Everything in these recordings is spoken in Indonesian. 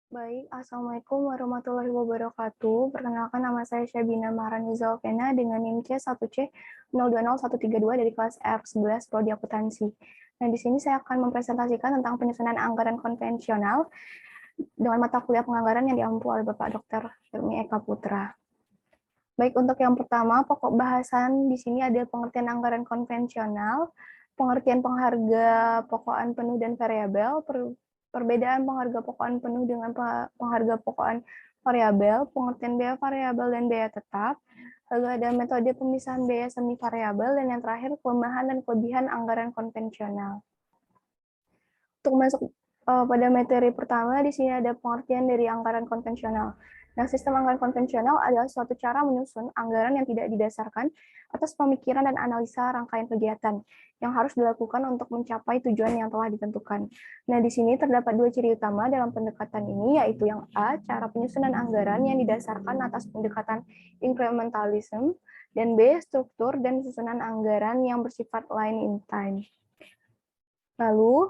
Baik, Assalamualaikum warahmatullahi wabarakatuh. Perkenalkan nama saya Syabina Maharani Zalvena dengan NIM C1C020132 dari kelas R11 Prodi Akuntansi. Nah, di sini saya akan mempresentasikan tentang penyusunan anggaran konvensional dengan mata kuliah penganggaran yang diampu oleh Bapak Dr. Hilmi Eka Putra. Baik, untuk yang pertama, pokok bahasan di sini ada pengertian anggaran konvensional, pengertian pengharga pokokan penuh dan variabel, perbedaan pengharga pokokan penuh dengan pengharga pokokan variabel, pengertian biaya variabel dan biaya tetap, lalu ada metode pemisahan biaya semi variabel, dan yang terakhir kelemahan dan kelebihan anggaran konvensional. Untuk masuk pada materi pertama, di sini ada pengertian dari anggaran konvensional. Nah, sistem anggaran konvensional adalah suatu cara menyusun anggaran yang tidak didasarkan atas pemikiran dan analisa rangkaian kegiatan yang harus dilakukan untuk mencapai tujuan yang telah ditentukan. Nah, di sini terdapat dua ciri utama dalam pendekatan ini, yaitu yang A, cara penyusunan anggaran yang didasarkan atas pendekatan incrementalism, dan B, struktur dan susunan anggaran yang bersifat line in time. Lalu,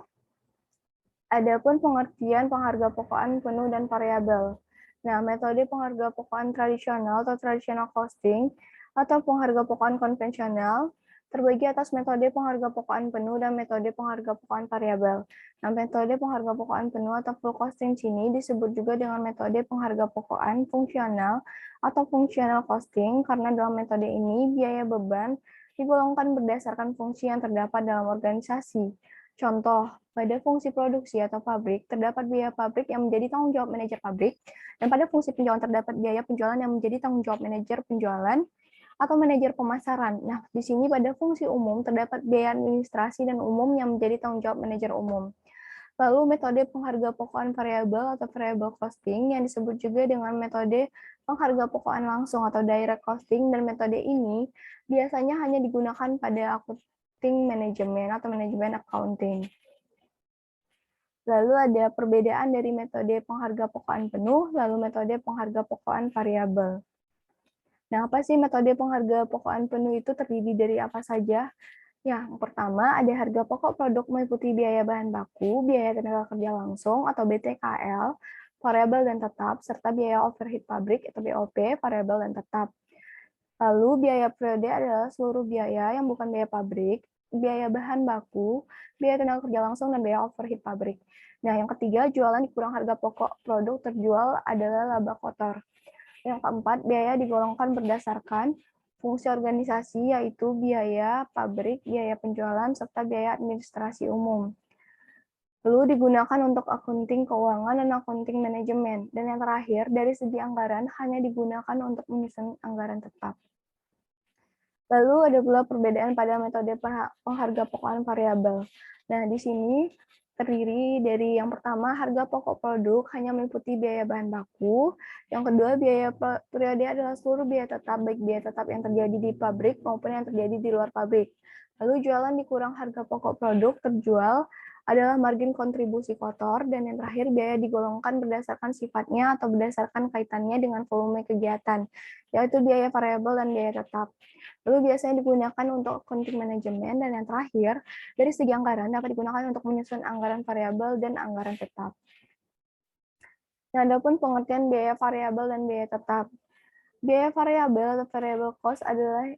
adapun pengertian pengharga pokokan penuh dan variabel. Nah, metode pengharga pokokan tradisional atau traditional costing atau pengharga pokokan konvensional terbagi atas metode pengharga pokokan penuh dan metode pengharga pokokan variabel. Nah, metode pengharga pokokan penuh atau full costing sini disebut juga dengan metode pengharga pokokan fungsional atau functional costing karena dalam metode ini biaya beban digolongkan berdasarkan fungsi yang terdapat dalam organisasi. Contoh, pada fungsi produksi atau pabrik, terdapat biaya pabrik yang menjadi tanggung jawab manajer pabrik, dan pada fungsi penjualan terdapat biaya penjualan yang menjadi tanggung jawab manajer penjualan atau manajer pemasaran. Nah, di sini pada fungsi umum terdapat biaya administrasi dan umum yang menjadi tanggung jawab manajer umum. Lalu metode pengharga pokokan variabel atau variable costing yang disebut juga dengan metode pengharga pokokan langsung atau direct costing, dan metode ini biasanya hanya digunakan pada accounting manajemen atau manajemen accounting. Lalu ada perbedaan dari metode pengharga pokokan penuh, lalu metode pengharga pokokan variabel. Nah, apa sih metode pengharga pokokan penuh itu terdiri dari apa saja? Yang pertama, ada harga pokok produk meliputi biaya bahan baku, biaya tenaga kerja langsung atau BTKL, variabel dan tetap, serta biaya overhead pabrik atau BOP, variabel dan tetap. Lalu biaya periode adalah seluruh biaya yang bukan biaya pabrik, biaya bahan baku, biaya tenaga kerja langsung, dan biaya overhead pabrik. Nah, yang ketiga, jualan dikurang harga pokok produk terjual adalah laba kotor. Yang keempat, biaya digolongkan berdasarkan fungsi organisasi, yaitu biaya pabrik, biaya penjualan, serta biaya administrasi umum. Lalu digunakan untuk akunting keuangan dan akunting manajemen. Dan yang terakhir, dari segi anggaran hanya digunakan untuk menyusun anggaran tetap. Lalu ada pula perbedaan pada metode pengharga pokokan variabel. Nah, di sini terdiri dari yang pertama, harga pokok produk hanya meliputi biaya bahan baku. Yang kedua, biaya periode adalah seluruh biaya tetap, baik biaya tetap yang terjadi di pabrik maupun yang terjadi di luar pabrik. Lalu jualan dikurang harga pokok produk terjual adalah margin kontribusi kotor, dan yang terakhir biaya digolongkan berdasarkan sifatnya atau berdasarkan kaitannya dengan volume kegiatan, yaitu biaya variabel dan biaya tetap. Lalu biasanya digunakan untuk accounting manajemen, dan yang terakhir, dari segi anggaran dapat digunakan untuk menyusun anggaran variabel dan anggaran tetap. Nah, adapun pengertian biaya variabel dan biaya tetap. Biaya variabel atau variable cost adalah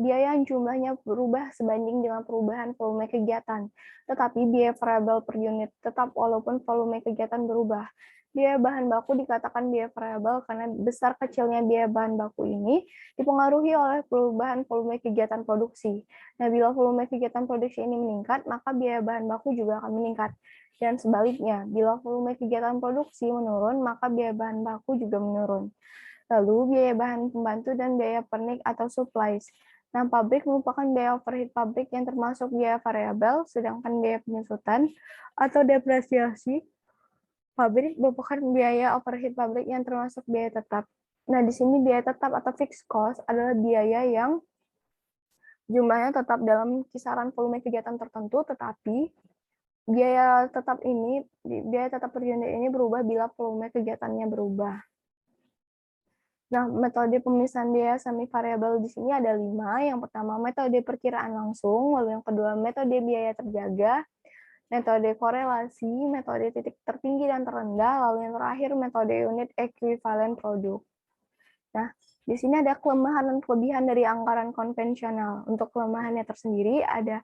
biaya yang jumlahnya berubah sebanding dengan perubahan volume kegiatan, tetapi biaya variabel per unit tetap walaupun volume kegiatan berubah. Biaya bahan baku dikatakan biaya variabel karena besar kecilnya biaya bahan baku ini dipengaruhi oleh perubahan volume kegiatan produksi. Nah, bila volume kegiatan produksi ini meningkat, maka biaya bahan baku juga akan meningkat. Dan sebaliknya, bila volume kegiatan produksi menurun, maka biaya bahan baku juga menurun. Lalu, biaya bahan pembantu dan biaya pernik atau supplies. Nah, pabrik merupakan biaya overhead pabrik yang termasuk biaya variabel, sedangkan biaya penyusutan atau depresiasi pabrik merupakan biaya overhead pabrik yang termasuk biaya tetap. Nah, di sini biaya tetap atau fixed cost adalah biaya yang jumlahnya tetap dalam kisaran volume kegiatan tertentu, tetapi biaya tetap per unit ini berubah bila volume kegiatannya berubah. Nah, metode pemisahan biaya semi variabel di sini ada 5. Yang pertama, metode perkiraan langsung, lalu yang kedua, metode biaya terjaga, metode korelasi, metode titik tertinggi dan terendah, lalu yang terakhir metode unit ekuivalen produk. Nah, di sini ada kelemahan dan kelebihan dari anggaran konvensional. Untuk kelemahannya tersendiri ada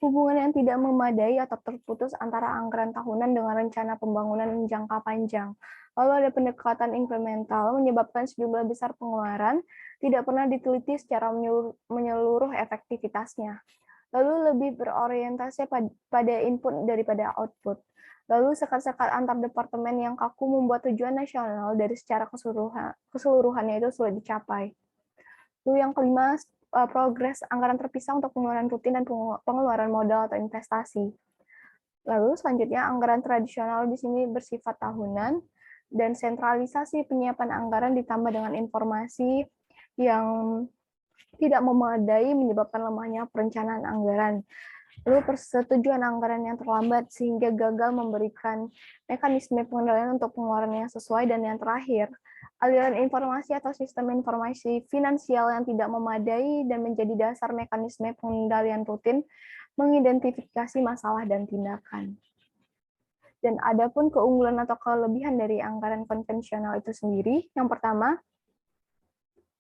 hubungan yang tidak memadai atau terputus antara anggaran tahunan dengan rencana pembangunan jangka panjang. Lalu ada pendekatan inkremental menyebabkan sejumlah besar pengeluaran tidak pernah diteliti secara menyeluruh efektivitasnya. Lalu lebih berorientasi pada input daripada output. Lalu sekat-sekat antar departemen yang kaku membuat tujuan nasional dari secara keseluruhannya itu sulit dicapai. Lalu yang kelima, progres anggaran terpisah untuk pengeluaran rutin dan pengeluaran modal atau investasi. Lalu selanjutnya anggaran tradisional di sini bersifat tahunan dan sentralisasi penyiapan anggaran ditambah dengan informasi yang tidak memadai menyebabkan lemahnya perencanaan anggaran. Lalu persetujuan anggaran yang terlambat sehingga gagal memberikan mekanisme pengendalian untuk pengeluaran yang sesuai, dan yang terakhir, aliran informasi atau sistem informasi finansial yang tidak memadai dan menjadi dasar mekanisme pengendalian rutin mengidentifikasi masalah dan tindakan. Dan adapun keunggulan atau kelebihan dari anggaran konvensional itu sendiri, yang pertama,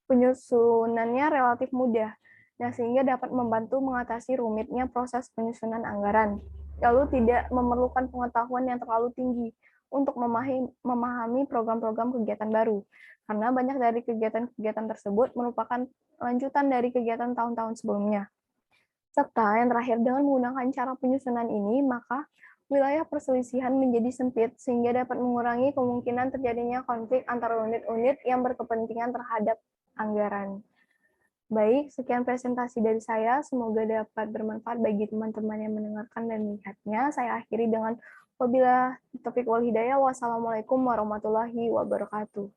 penyusunannya relatif mudah. Nah, sehingga dapat membantu mengatasi rumitnya proses penyusunan anggaran. Lalu tidak memerlukan pengetahuan yang terlalu tinggi untuk memahami program-program kegiatan baru. Karena banyak dari kegiatan-kegiatan tersebut merupakan lanjutan dari kegiatan tahun-tahun sebelumnya. Serta yang terakhir, dengan menggunakan cara penyusunan ini, maka wilayah perselisihan menjadi sempit sehingga dapat mengurangi kemungkinan terjadinya konflik antara unit-unit yang berkepentingan terhadap anggaran. Baik, sekian presentasi dari saya. Semoga dapat bermanfaat bagi teman-teman yang mendengarkan dan melihatnya. Saya akhiri dengan wabillahi taufiq wal hidayah. Wassalamualaikum warahmatullahi wabarakatuh.